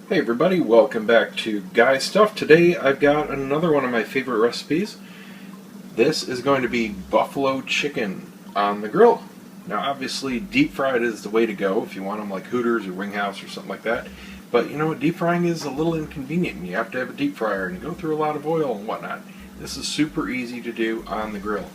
Hey everybody, welcome back to Guy Stuff. Today I've got another one of my favorite recipes. This is going to be buffalo chicken on the grill. Now obviously deep fried is the way to go if you want them like Hooters or Wing House or something like that. But you know what, deep frying is a little inconvenient. You have to have a deep fryer and you go through a lot of oil and whatnot. This is super easy to do on the grill.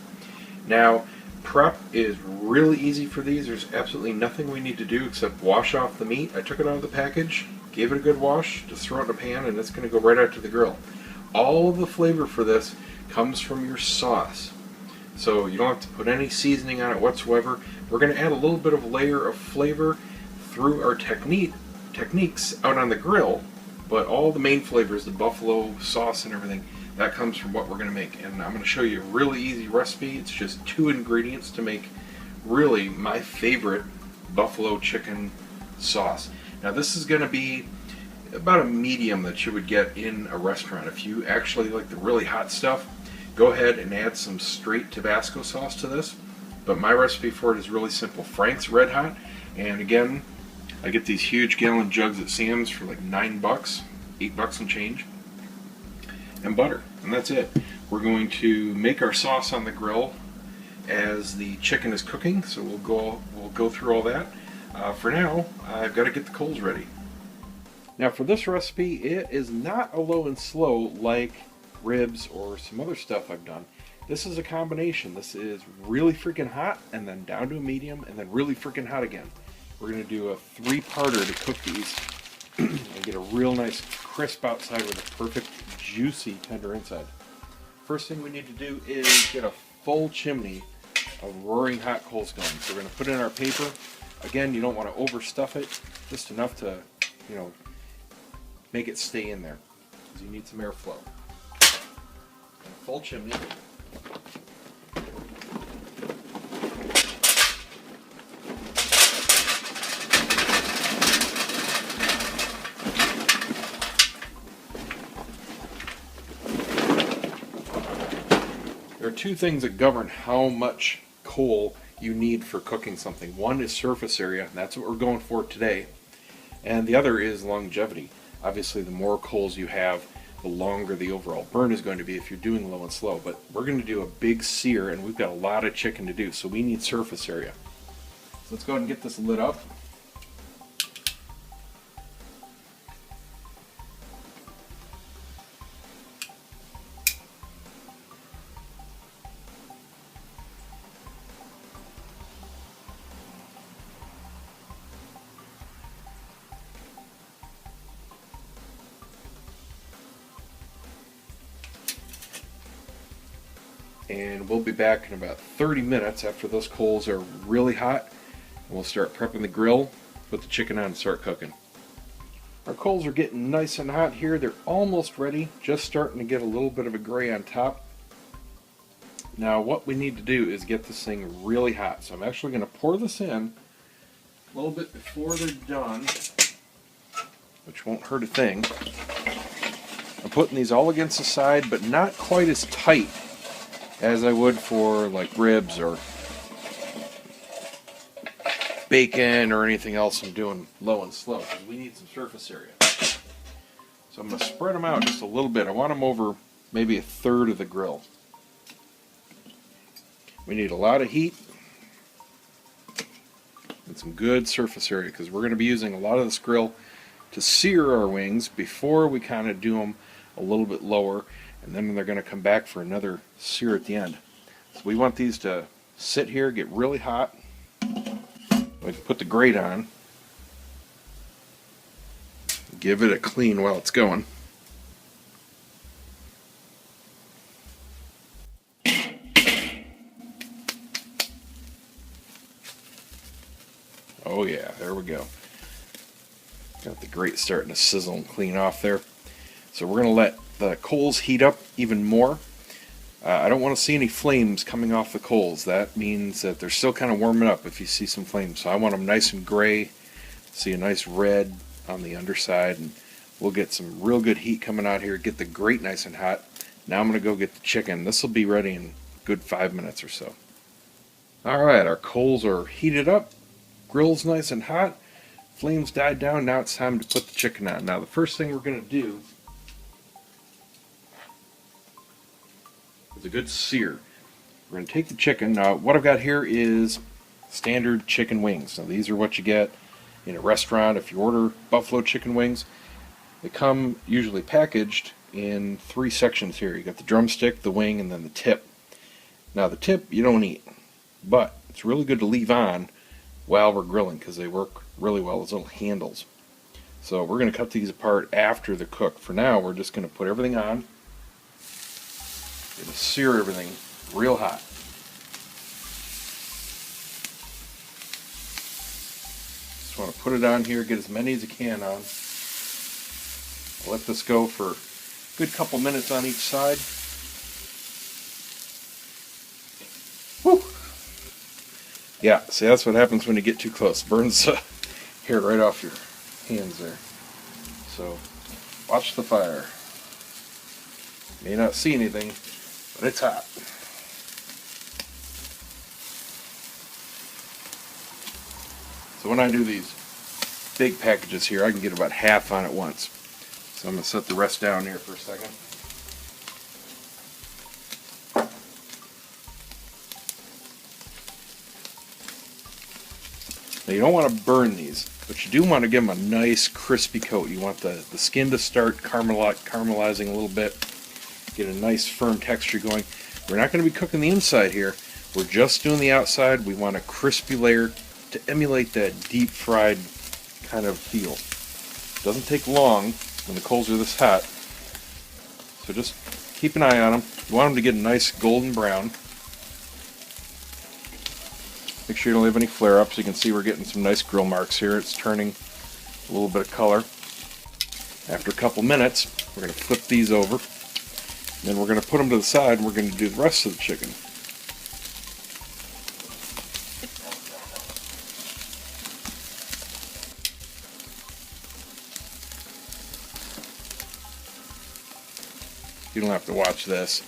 Now prep is really easy for these. There's absolutely nothing we need to do except wash off the meat. I took it out of the package, gave it a good wash, just throw it in a pan, and it's going to go right out to the grill. All of the flavor for this comes from your sauce. So you don't have to put any seasoning on it whatsoever. We're going to add a little bit of layer of flavor through our techniques out on the grill, but all the main flavors, the buffalo sauce and everything, that comes from what we're going to make. And I'm going to show you a really easy recipe. It's just 2 ingredients to make really my favorite buffalo chicken sauce. Now this is going to be about a medium that you would get in a restaurant. If you actually like the really hot stuff, go ahead and add some straight Tabasco sauce to this. But my recipe for it is really simple. Frank's Red Hot, and again, I get these huge gallon jugs at Sam's for like $9, $8 and change, and butter, and that's it. We're going to make our sauce on the grill as the chicken is cooking, so we'll go through all that. For now, I've got to get the coals ready. Now for this recipe, it is not a low and slow like ribs or some other stuff I've done. This is a combination. This is really freaking hot, and then down to a medium, and then really freaking hot again. We're going to do a 3-parter to cook these and get a real nice crisp outside with a perfect juicy tender inside. First thing we need to do is get a full chimney of roaring hot coals going. So we're going to put it in our paper. Again, you don't want to overstuff it, just enough to, make it stay in there, because you need some airflow. And a full chimney. There are 2 things that govern how much coal you need for cooking something. One is surface area, and that's what we're going for today. And the other is longevity. Obviously, the more coals you have, the longer the overall burn is going to be if you're doing low and slow. But we're going to do a big sear, and we've got a lot of chicken to do, so we need surface area. So let's go ahead and get this lit up. And we'll be back in about 30 minutes after those coals are really hot, and we'll start prepping the grill, put the chicken on and start cooking. Our coals are getting nice and hot here. They're almost ready, just starting to get a little bit of a gray on top. Now what we need to do is get this thing really hot. So I'm actually going to pour this in a little bit before they're done, which won't hurt a thing. I'm putting these all against the side, but not quite as tight as I would for like ribs or bacon or anything else I'm doing low and slow, because we need some surface area. So I'm going to spread them out just a little bit. I want them over maybe 1/3 of the grill. We need a lot of heat and some good surface area, because we're going to be using a lot of this grill to sear our wings before we kind of do them a little bit lower, and then they're going to come back for another sear at the end. So we want these to sit here, get really hot. We can put the grate on, give it a clean while it's going. Oh yeah, there we go. Got the grate starting to sizzle and clean off there. So we're going to let the coals heat up even more. I don't want to see any flames coming off the coals. That means that they're still kind of warming up if you see some flames. So I want them nice and gray, see a nice red on the underside, and we'll get some real good heat coming out here, get the grate nice and hot. Now I'm going to go get the chicken. This will be ready in a good 5 minutes or so. Alright, our coals are heated up, grill's nice and hot. flames died down. Now it's time to put the chicken on. Now the first thing we're going to do is a good sear. We're going to take the chicken. Now what I've got here is standard chicken wings. Now these are what you get in a restaurant if you order buffalo chicken wings. They come usually packaged in 3 sections here. You got the drumstick, the wing, and then the tip. Now the tip you don't eat, but it's really good to leave on while we're grilling because they work really well as little handles. So we're going to cut these apart after the cook. For now, we're just going to put everything on. We're going to sear everything real hot. Just want to put it on here, get as many as you can on. I'll let this go for a good couple minutes on each side. Whew. Yeah, see, that's what happens when you get too close. Burns hair right off your hands there. So, watch the fire. May not see anything, but it's hot. So when I do these big packages here, I can get about half on at once. So I'm going to set the rest down here for a second. Now you don't want to burn these, but you do want to give them a nice crispy coat. You want the skin to start caramelizing a little bit, get a nice firm texture going. We're not going to be cooking the inside here. We're just doing the outside. We want a crispy layer to emulate that deep fried kind of feel. Doesn't take long when the coals are this hot. So just keep an eye on them. You want them to get a nice golden brown. Make sure you don't have any flare-ups. You can see we're getting some nice grill marks here. It's turning a little bit of color. After a couple minutes, we're going to flip these over. Then we're going to put them to the side and we're going to do the rest of the chicken. You don't have to watch this.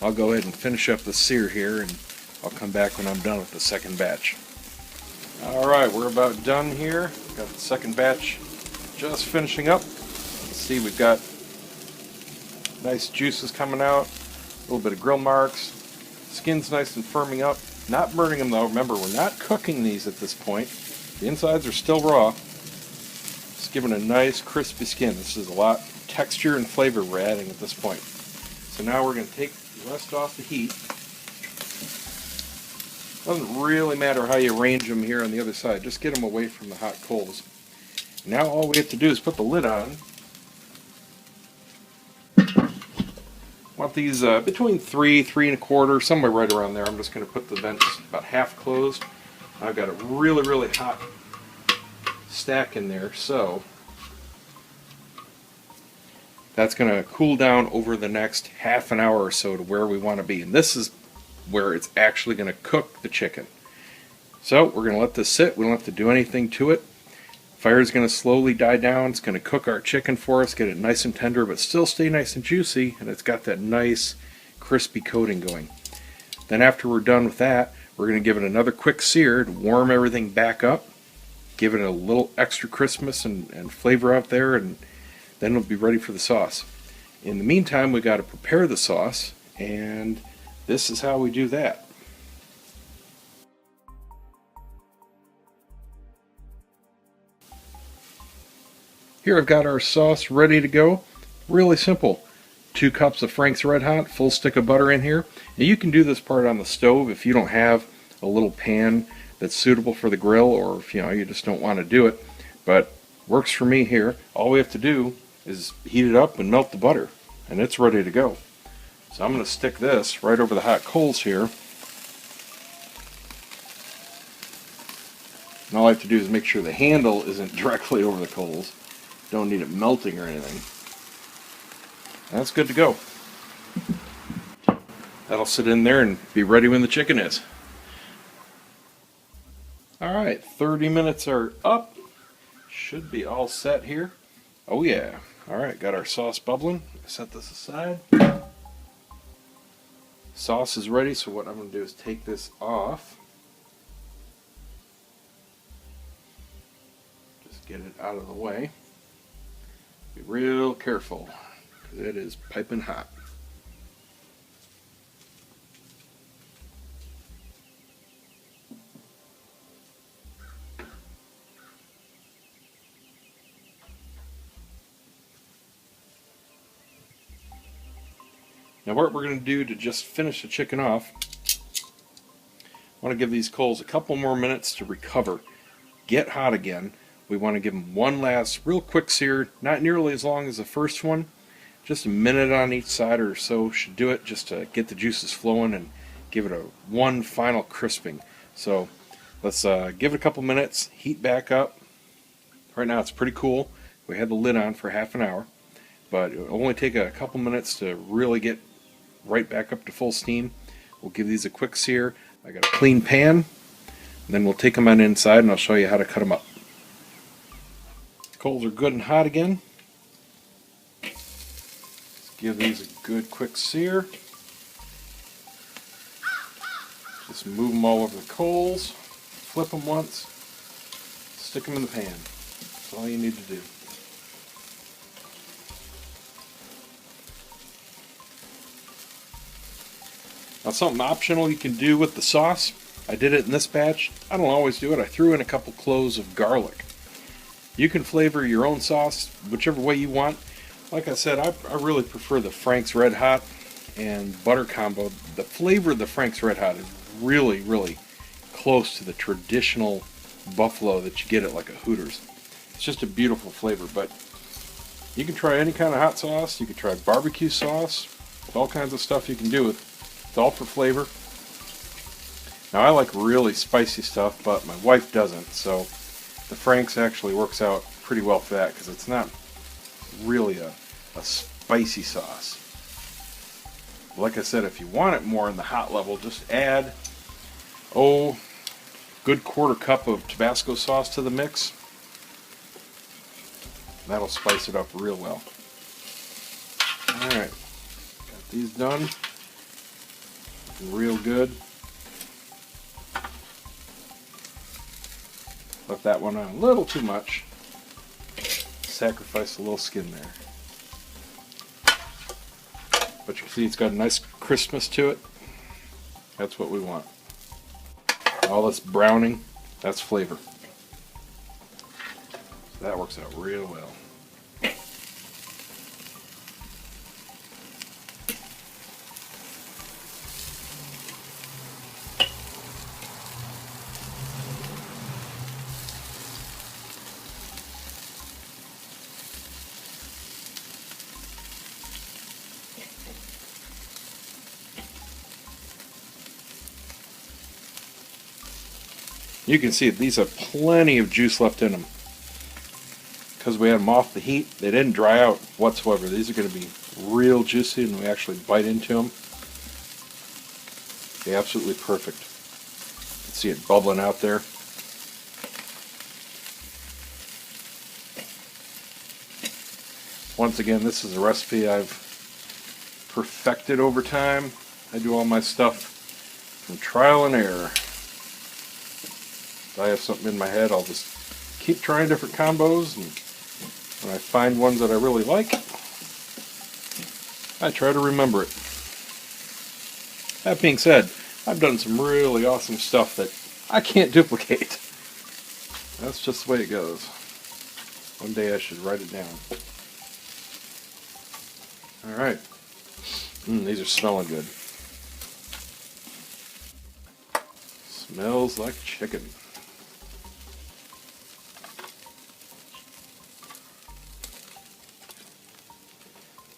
I'll go ahead and finish up the sear here and I'll come back when I'm done with the second batch. Alright, we're about done here. Got the second batch just finishing up. Let's see, we've got nice juices coming out, a little bit of grill marks. Skin's nice and firming up. Not burning them though. Remember, we're not cooking these at this point. The insides are still raw. Just giving a nice crispy skin. This is a lot texture and flavor we're adding at this point. So now we're going to take the rest off the heat. Doesn't really matter how you arrange them here on the other side. Just get them away from the hot coals. Now all we have to do is put the lid on. Want these between 3, 3 1/4, somewhere right around there. I'm just going to put the vents about half closed. I've got a really, really hot stack in there, so that's going to cool down over the next half an hour or so to where we want to be. And this is where it's actually going to cook the chicken. So we're going to let this sit. We don't have to do anything to it. Fire is going to slowly die down. It's going to cook our chicken for us, get it nice and tender, but still stay nice and juicy, and it's got that nice crispy coating going. Then after we're done with that, we're going to give it another quick sear to warm everything back up, give it a little extra crispness and flavor out there, and then it'll be ready for the sauce. In the meantime, we've got to prepare the sauce, and this is how we do that. Here I've got our sauce ready to go. Really simple. 2 cups of Frank's Red Hot, full stick of butter in here. And you can do this part on the stove if you don't have a little pan that's suitable for the grill, or if you just don't want to do it. But works for me here. All we have to do is heat it up and melt the butter, and it's ready to go. So I'm going to stick this right over the hot coals here. And all I have to do is make sure the handle isn't directly over the coals. Don't need it melting or anything. That's good to go. That'll sit in there and be ready when the chicken is. Alright, 30 minutes are up. Should be all set here. Oh yeah. Alright, got our sauce bubbling. Set this aside. Sauce is ready, so what I'm going to do is take this off. get it out of the way. Be real careful, because it is piping hot. Now what we're going to do to just finish the chicken off, I want to give these coals a couple more minutes to recover, get hot again. We want to give them one last real quick sear, not nearly as long as the first one. Just a minute on each side or so should do it, just to get the juices flowing and give it one final crisping. So let's give it a couple minutes, heat back up. Right now it's pretty cool. We had the lid on for half an hour, but it'll only take a couple minutes to really get right back up to full steam. We'll give these a quick sear. I got a clean pan, and then we'll take them on inside and I'll show you how to cut them up. Coals are good and hot again. Let's give these a good quick sear. Just move them all over the coals, flip them once, stick them in the pan. That's all you need to do. Now something optional you can do with the sauce. I did it in this batch. I don't always do it. I threw in a couple cloves of garlic. You can flavor your own sauce whichever way you want. Like I said, I really prefer the Frank's Red Hot and butter combo. The flavor of the Frank's Red Hot is really, really close to the traditional buffalo that you get at like a Hooters. It's just a beautiful flavor, but you can try any kind of hot sauce. You can try barbecue sauce. All kinds of stuff you can do with. It's all for flavor. Now I like really spicy stuff, but my wife doesn't, so the Frank's actually works out pretty well for that because it's not really a spicy sauce. Like I said, if you want it more in the hot level, just add good quarter cup of Tabasco sauce to the mix. That'll spice it up real well. Alright, got these done. Looking real good. Left that one on a little too much. Sacrifice a little skin there. But you can see it's got a nice crispness to it. That's what we want. All this browning, that's flavor. So that works out real well. You can see these have plenty of juice left in them. Because we had them off the heat, they didn't dry out whatsoever. These are going to be real juicy and we actually bite into them. They're absolutely perfect. You can see it bubbling out there. Once again, this is a recipe I've perfected over time. I do all my stuff from trial and error. If I have something in my head, I'll just keep trying different combos, and when I find ones that I really like, I try to remember it. That being said, I've done some really awesome stuff that I can't duplicate. That's just the way it goes. One day I should write it down. Alright. These are smelling good. Smells like chicken.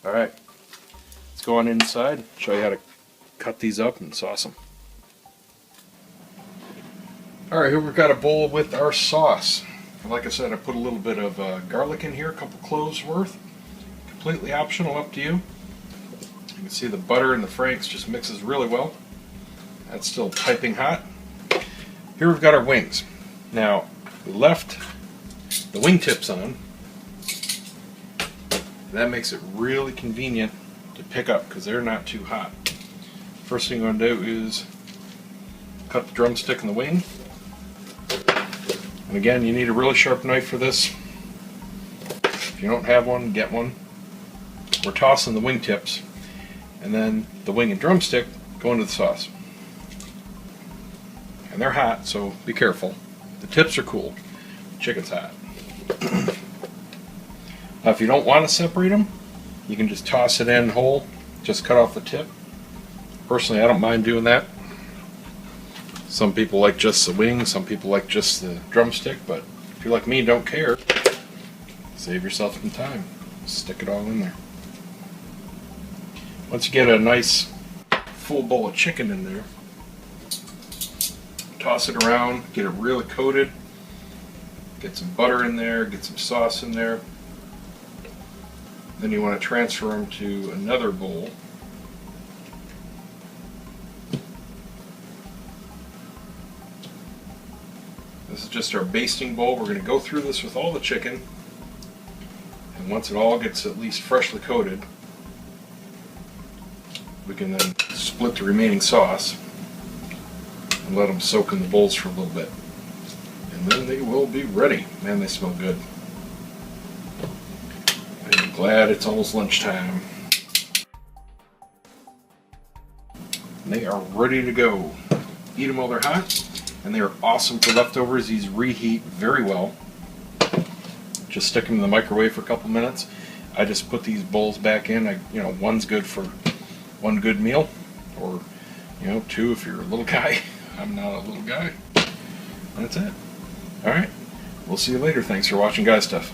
Alright, let's go on inside, show you how to cut these up and sauce them. Alright, here we've got a bowl with our sauce. Like I said, I put a little bit of garlic in here, a couple cloves worth. Completely optional, up to you. You can see the butter and the Frank's just mixes really well. That's still piping hot. Here we've got our wings. Now, we left the wingtips on. That makes it really convenient to pick up because they're not too hot. First thing I'm going to do is cut the drumstick and the wing. And again, you need a really sharp knife for this. If you don't have one, get one. We're tossing the wingtips, and then the wing and drumstick go into the sauce. And they're hot, so be careful. The tips are cool. Chicken's hot. Now, if you don't want to separate them, you can just toss it in whole. Just cut off the tip. Personally, I don't mind doing that. Some people like just the wing, some people like just the drumstick, but if you're like me and don't care, save yourself some time. Stick it all in there. Once you get a nice full bowl of chicken in there, toss it around, get it really coated, get some butter in there, get some sauce in there. Then you want to transfer them to another bowl. This is just our basting bowl. We're going to go through this with all the chicken, and once it all gets at least freshly coated, we can then split the remaining sauce and let them soak in the bowls for a little bit. And then they will be ready. Man, they smell good. I'm glad it's almost lunchtime. And they are ready to go. Eat them while they're hot, and they are awesome for leftovers. These reheat very well. Just stick them in the microwave for a couple minutes. I just put these bowls back in. One's good for one good meal, or two if you're a little guy. I'm not a little guy. That's it. Alright, we'll see you later. Thanks for watching Guy Stuff.